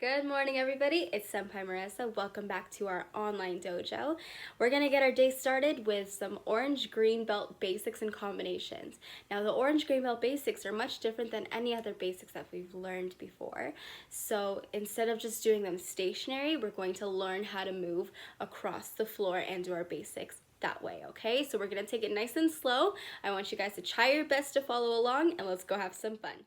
Good morning, everybody. It's Sempai Marissa. Welcome back to our online dojo. We're going to get our day started with some orange green belt basics and combinations. Now, the orange green belt basics are much different than any other basics that we've learned before. So instead of just doing them stationary, we're going to learn how to move across the floor and do our basics that way, okay? So we're going to take it nice and slow. I want you guys to try your best to follow along, and let's go have some fun.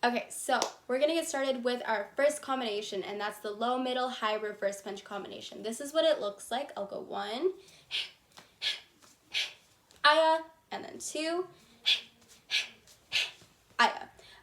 Okay, so we're gonna get started with our first combination, and that's the low, middle, high reverse punch combination. This is what it looks like. I'll go 1, aya, and then 2, aya.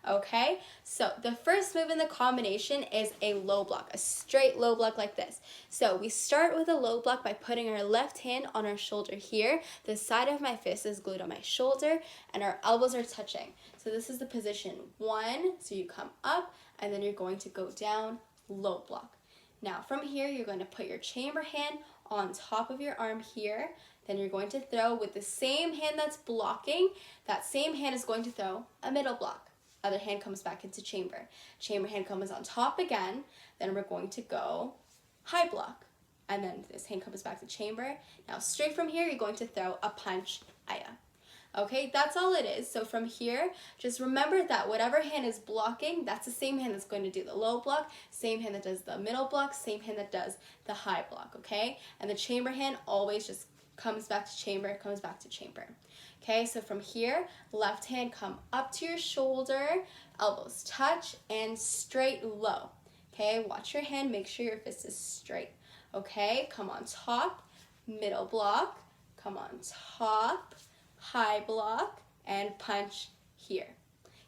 Okay, so the first move in the combination is a low block, a straight low block like this. So we start with a low block by putting our left hand on our shoulder here. The side of my fist is glued on my shoulder, and our elbows are touching. So this is the position 1, so you come up, and then you're going to go down, low block. Now from here, you're going to put your chamber hand on top of your arm here. Then you're going to throw with the same hand that's blocking. That same hand is going to throw a middle block. Other hand comes back into chamber. Chamber hand comes on top again. Then we're going to go high block. And then this hand comes back to chamber. Now straight from here, you're going to throw a punch, aya. Okay, that's all it is. So from here, just remember that whatever hand is blocking, that's the same hand that's going to do the low block, same hand that does the middle block, same hand that does the high block, okay? And the chamber hand always just comes back to chamber, comes back to chamber. Okay, so from here, left hand come up to your shoulder, elbows touch, and straight low. Okay, watch your hand, make sure your fist is straight. Okay, come on top, middle block, come on top, high block, and punch here.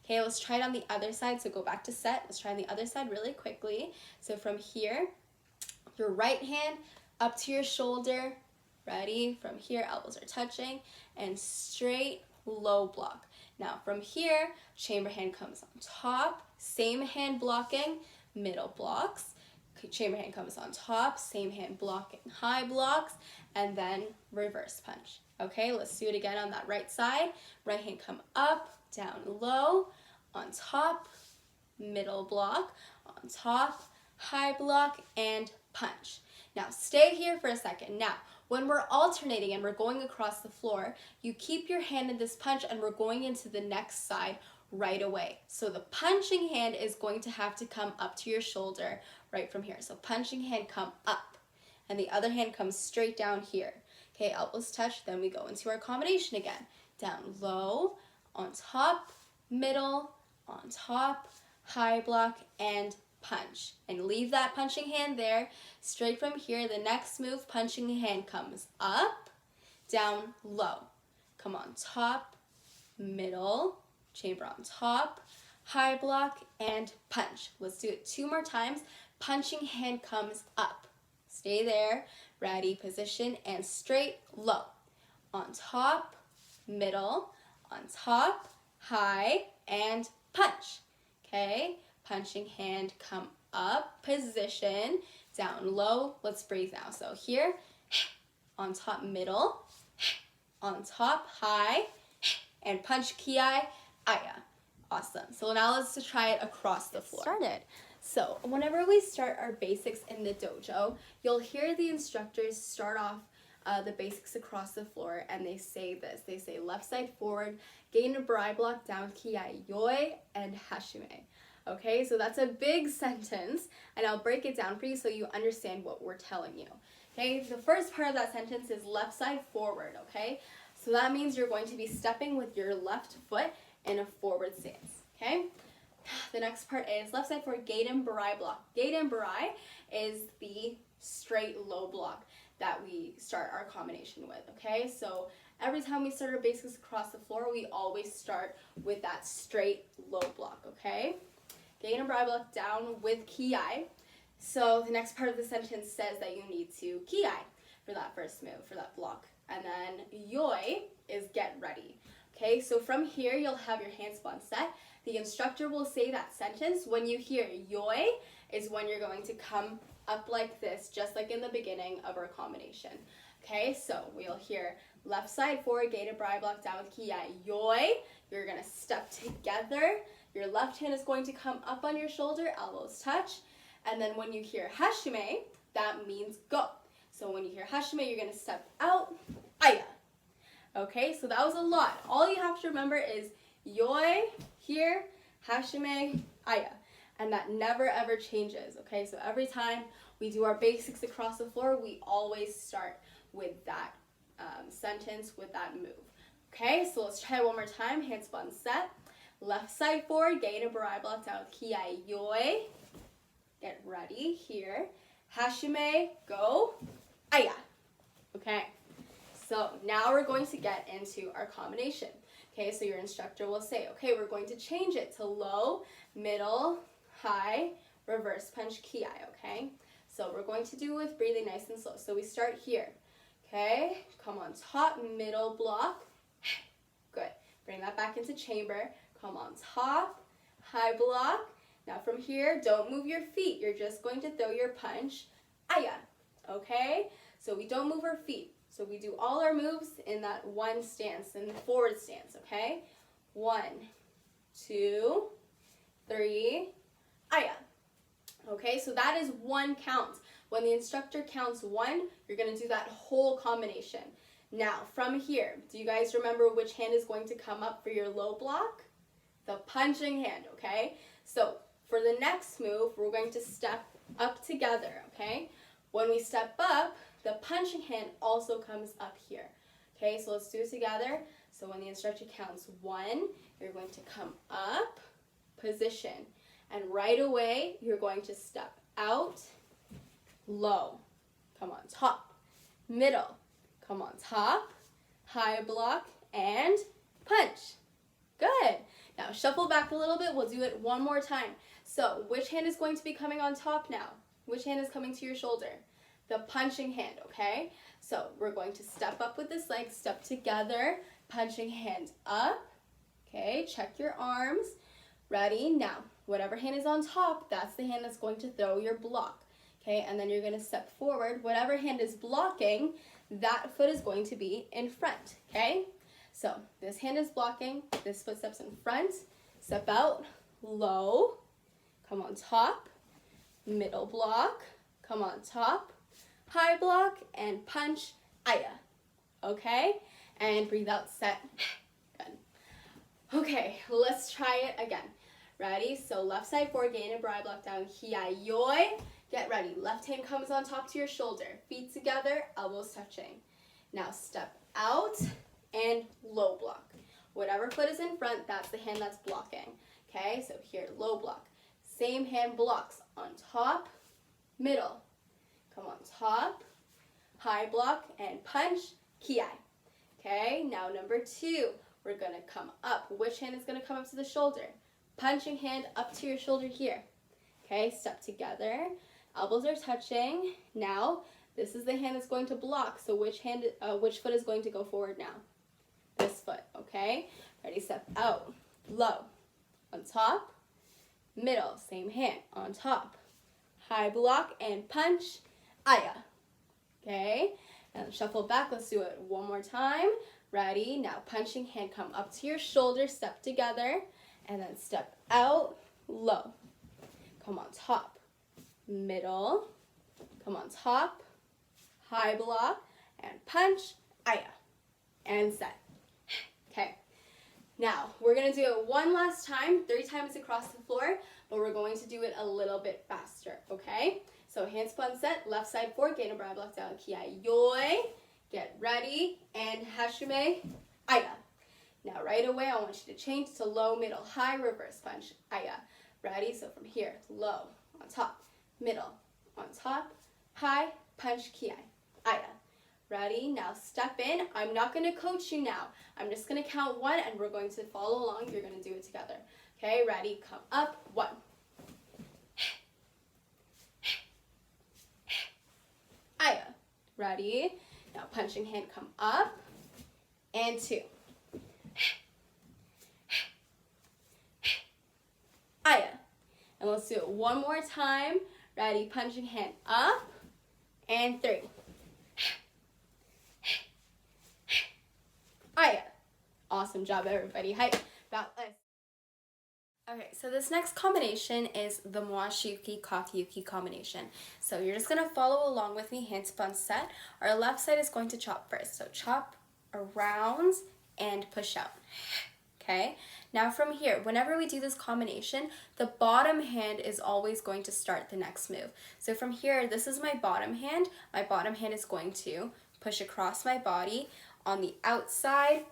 Okay, let's try it on the other side. So go back to set. Let's try on the other side really quickly. So from here, your right hand up to your shoulder. Ready? From here, elbows are touching, and straight low block. Now from here, chamber hand comes on top, same hand blocking, middle blocks. Chamber hand comes on top, same hand blocking, high blocks, and then reverse punch. Okay, let's do it again on that right side. Right hand come up, down low, on top, middle block, on top, high block, and punch. Now stay here for a second. Now, when we're alternating and we're going across the floor, you keep your hand in this punch and we're going into the next side right away. So the punching hand is going to have to come up to your shoulder right from here. So punching hand come up, and the other hand comes straight down here. Okay, elbows touch, then we go into our combination again. Down low, on top, middle, on top, high block, and punch. And leave that punching hand there. Straight from here, the next move, punching hand comes up, down, low. Come on top, middle, chamber on top, high block, and punch. Let's do it 2 more times. Punching hand comes up. Stay there, ready, position, and straight, low. On top, middle, on top, high, and punch. Okay, punching hand come up, position, down low. Let's breathe now. So here, on top, middle, on top, high, and punch kiai, aya. Awesome. So now let's try it across the floor. Started. So whenever we start our basics in the dojo, you'll hear the instructors start off the basics across the floor, and they say this. They say left side forward, gain a barai block, down kiai yoi, and hashime. Okay, so that's a big sentence, and I'll break it down for you so you understand what we're telling you. Okay, the first part of that sentence is left side forward, okay? So that means you're going to be stepping with your left foot in a forward stance, okay? The next part is left side forward, gaiden barai block. Gaiden barai is the straight low block that we start our combination with, okay? So every time we start our basics across the floor, we always start with that straight low block, okay? Gaiden barai block down with kiai. So the next part of the sentence says that you need to kiai for that first move, for that block. And then yoi is get ready. Okay, so from here, you'll have your handspan set. The instructor will say that sentence. When you hear yoi is when you're going to come up like this, just like in the beginning of our combination. Okay, so we'll hear left side forward, gaiden barai block down with kiai yoi. You're gonna step together, your left hand is going to come up on your shoulder, elbows touch. And then when you hear hashime, that means go. So when you hear hashime, you're going to step out, aya. Okay, so that was a lot. All you have to remember is yoi, here, hashime, aya. And that never ever changes, okay? So every time we do our basics across the floor, we always start with that sentence, with that move. Okay, so let's try it one more time. Hands on set. Left side forward, gain a barai block down with kiai yoi. Get ready here. Hashime, go, aya. Okay, so now we're going to get into our combination. Okay, so your instructor will say, okay, we're going to change it to low, middle, high, reverse punch kiai, okay? So we're going to do with breathing nice and slow. So we start here, okay? Come on top, middle block. Good. Bring that back into chamber. Come on top, high block. Now from here, don't move your feet. You're just going to throw your punch, aya, okay? So we don't move our feet. So we do all our moves in that one stance, in the forward stance, okay? 1, 2, 3, aya. Okay, so that is one count. When the instructor counts 1, you're going to do that whole combination. Now, from here, do you guys remember which hand is going to come up for your low block? The punching hand, okay? So for the next move, we're going to step up together, okay? When we step up, the punching hand also comes up here. Okay, so let's do it together. So when the instructor counts 1, you're going to come up, position, and right away, you're going to step out, low, come on top, middle, come on top, high block, and punch. Good. Now shuffle back a little bit. We'll do it one more time. So which hand is going to be coming on top now? Which hand is coming to your shoulder? The punching hand, okay? So we're going to step up with this leg, step together, punching hand up, okay? Check your arms. Ready? Now, whatever hand is on top, that's the hand that's going to throw your block, okay? And then you're going to step forward. Whatever hand is blocking, that foot is going to be in front, okay? So this hand is blocking, this foot steps in front, step out, low, come on top, middle block, come on top, high block, and punch, aya, okay? And breathe out, set, good. Okay, let's try it again. Ready? So left side forward, gain and barai block down, hiai yoi. Get ready. Left hand comes on top to your shoulder. Feet together, elbows touching. Now step out and low block. Whatever foot is in front, that's the hand that's blocking. Okay, so here, low block. Same hand blocks on top, middle. Come on top, high block, and punch, kiai. Okay, now number 2, we're going to come up. Which hand is going to come up to the shoulder? Punching hand up to your shoulder here. Okay, step together. Elbows are touching. Now, this is the hand that's going to block. So which foot is going to go forward now? This foot, okay? Ready, step out, low, on top, middle, same hand, on top, high block, and punch, aya. Okay, and shuffle back. Let's do it one more time. Ready, now punching hand, come up to your shoulder, step together, and then step out, low. Come on top, middle, come on top, high block, and punch, aya, and set. Okay, now we're going to do it one last time, 3 times across the floor, but we're going to do it a little bit faster, okay? So hands on set, left side forward, gain a barai block down, kiai yoi. Get ready, and hashime, aya. Now right away, I want you to change to low, middle, high, reverse punch, aya. Ready? So from here, low, on top, middle, on top, high, punch, kiai, aya. Ready? Now step in. I'm not going to coach you now. I'm just going to count 1, and we're going to follow along. You're going to do it together. Okay, ready? Come up. 1. Aya. Ready? Now punching hand, come up. And 2. Aya. And let's do it one more time. Ready? Punching hand up. And 3. Aya. Awesome job, everybody. Hype. About us. Okay, so this next combination is the Yuki Yuki combination. So you're just gonna follow along with me, hands up on set. Our left side is going to chop first. So chop, around, and push out. Okay, now from here, whenever we do this combination, the bottom hand is always going to start the next move. So from here, this is my bottom hand. My bottom hand is going to push across my body on the outside,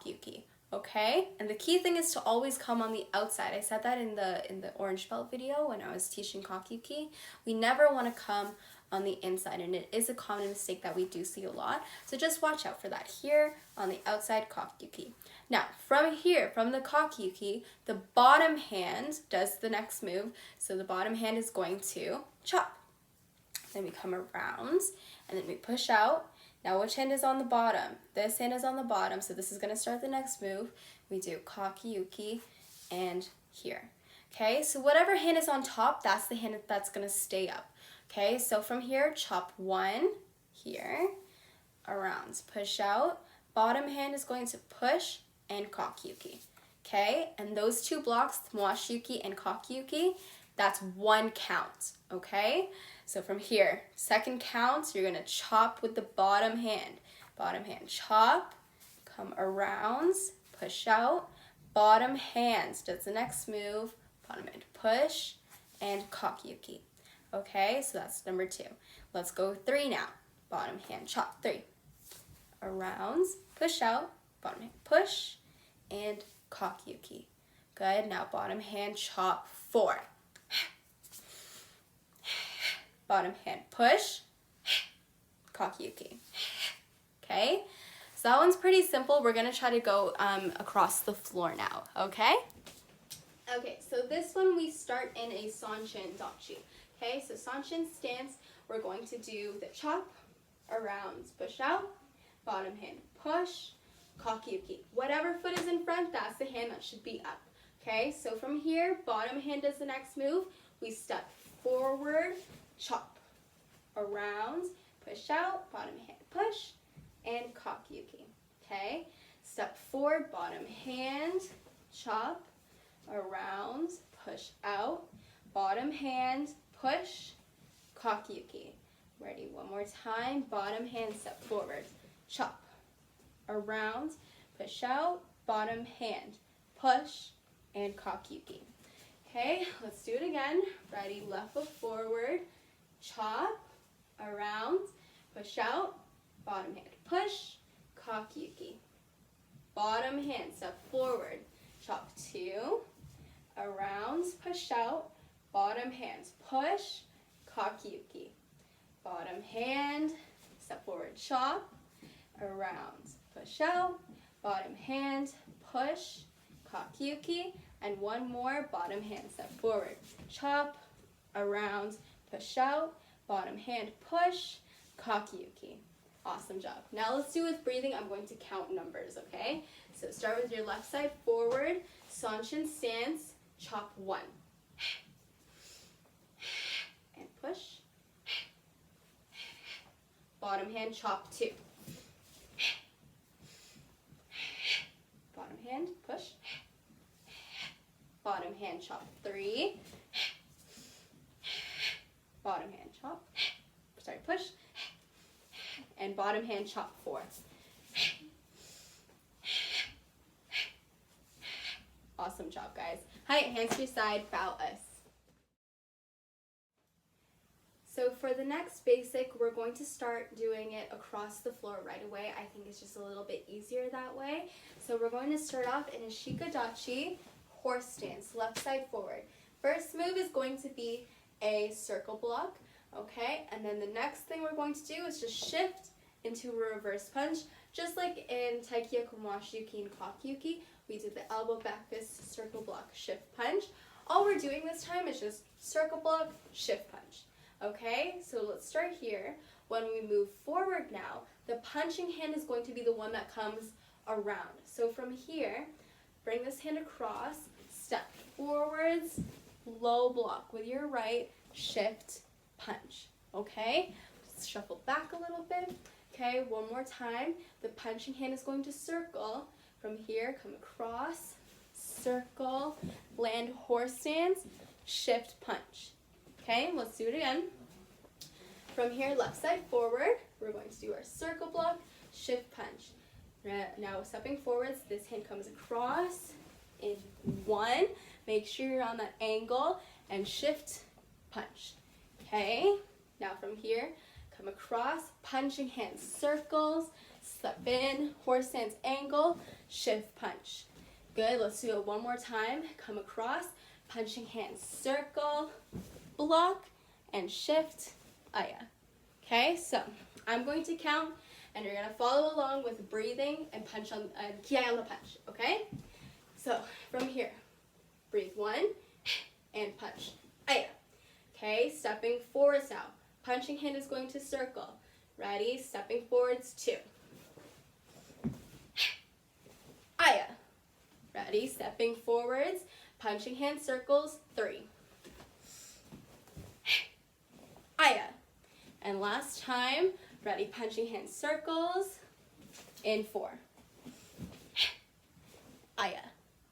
Yuki. Okay, and the key thing is to always come on the outside. I said that in the orange belt video when I was teaching Yuki. We never want to come on the inside, and it is a common mistake that we do see a lot. So just watch out for that here on the outside Yuki. Now from here, from the Yuki, the bottom hand does the next move. So the bottom hand is going to chop. Then we come around, and then we push out. Now which hand is on the bottom? This hand is on the bottom, so this is going to start the next move. We do Yuki and here. Okay, so whatever hand is on top, that's the hand that's going to stay up. Okay, so from here, chop one, here, around, push out. Bottom hand is going to push and Yuki. Okay, and those two blocks, Yuki and Yuki, that's one count. Okay, so from here, second count, you're gonna chop with the bottom hand. Bottom hand, chop, come around, push out. Bottom hand does the next move. Bottom hand, push, and Yuki. Okay, so that's number 2. Let's go 3 now. Bottom hand, chop, 3. Around, push out, bottom hand, push, and Yuki. Good, now bottom hand, chop, 4. Bottom hand, push, Yuki. Okay, so that one's pretty simple. We're gonna try to go across the floor now, okay? Okay, so this one we start in a Sanshin Dachi. Okay, so Sanshin stance, we're going to do the chop, around, push out, bottom hand, push, Yuki. Whatever foot is in front, that's the hand that should be up. Okay, so from here, bottom hand does the next move. We step forward, chop, around, push out, bottom hand, push, and Yuki. Okay, step forward, bottom hand, chop, around, push out, bottom hand, push, Yuki. Ready, one more time, bottom hand, step forward, chop, around, push out, bottom hand, push, and Yuki. Okay, let's do it again. Ready, left foot forward, chop, around, push out, bottom hand, push, Yuki. Bottom hand, step forward, chop 2, around, push out, bottom hand, push, Yuki. Bottom hand, step forward, chop, around, push out, bottom hand, push, Yuki, and one more, bottom hand, step forward, chop, around, push out, bottom hand, push, Yuki. Awesome job. Now let's do with breathing. I'm going to count numbers, okay? So start with your left side forward, Sanshin stance, chop 1. And push. Bottom hand, chop 2. Bottom hand, push. Bottom hand, chop 3. Bottom hand, chop. Sorry, push. And bottom hand, chop 4. Awesome job, guys. Hi, hands to your side, bow us. So for the next basic, we're going to start doing it across the floor right away. I think it's just a little bit easier that way. So we're going to start off in a Shikadachi, horse stance, left side forward. First move is going to be a circle block, okay? And then the next thing we're going to do is just shift into a reverse punch. Just like in Taikiya Yuki and Yuki, we did the elbow back fist, circle block, shift punch. All we're doing this time is just circle block, shift punch. Okay, so let's start here. When we move forward now, the punching hand is going to be the one that comes around. So from here, bring this hand across, step forwards, low block with your right, shift, punch. Okay, just shuffle back a little bit. Okay, one more time. The punching hand is going to circle. From here, come across, circle, land horse stance, shift punch. Okay, let's do it again. From here, left side forward, we're going to do our circle block, shift punch. Now stepping forwards, this hand comes across in 1. Make sure you're on that angle and shift punch. Okay, now from here, come across, punching hands, circles, step in, horse stance angle, shift punch. Good, let's do it one more time. Come across, punching hands, circle, block, and shift, aya. Okay, so I'm going to count, and you're gonna follow along with breathing and punch on, kiai on the punch, okay? So from here, breathe 1 and punch, aya. Okay, stepping forwards now. Punching hand is going to circle. Ready? Stepping forwards, 2. Aya. Ready? Stepping forwards. Punching hand circles, 3. Aya. And last time, ready? Punching hand circles in 4. Aya.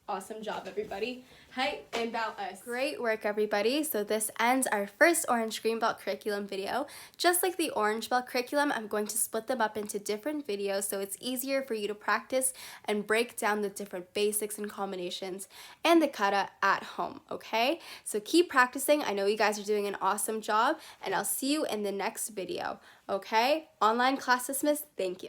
Awesome job, everybody. Hi, and about us. Great work, everybody. So this ends our first orange green belt curriculum video. Just like the orange belt curriculum, I'm going to split them up into different videos so it's easier for you to practice and break down the different basics and combinations and the kata at home, okay? So keep practicing. I know you guys are doing an awesome job, and I'll see you in the next video, okay? Online class dismissed. Thank you.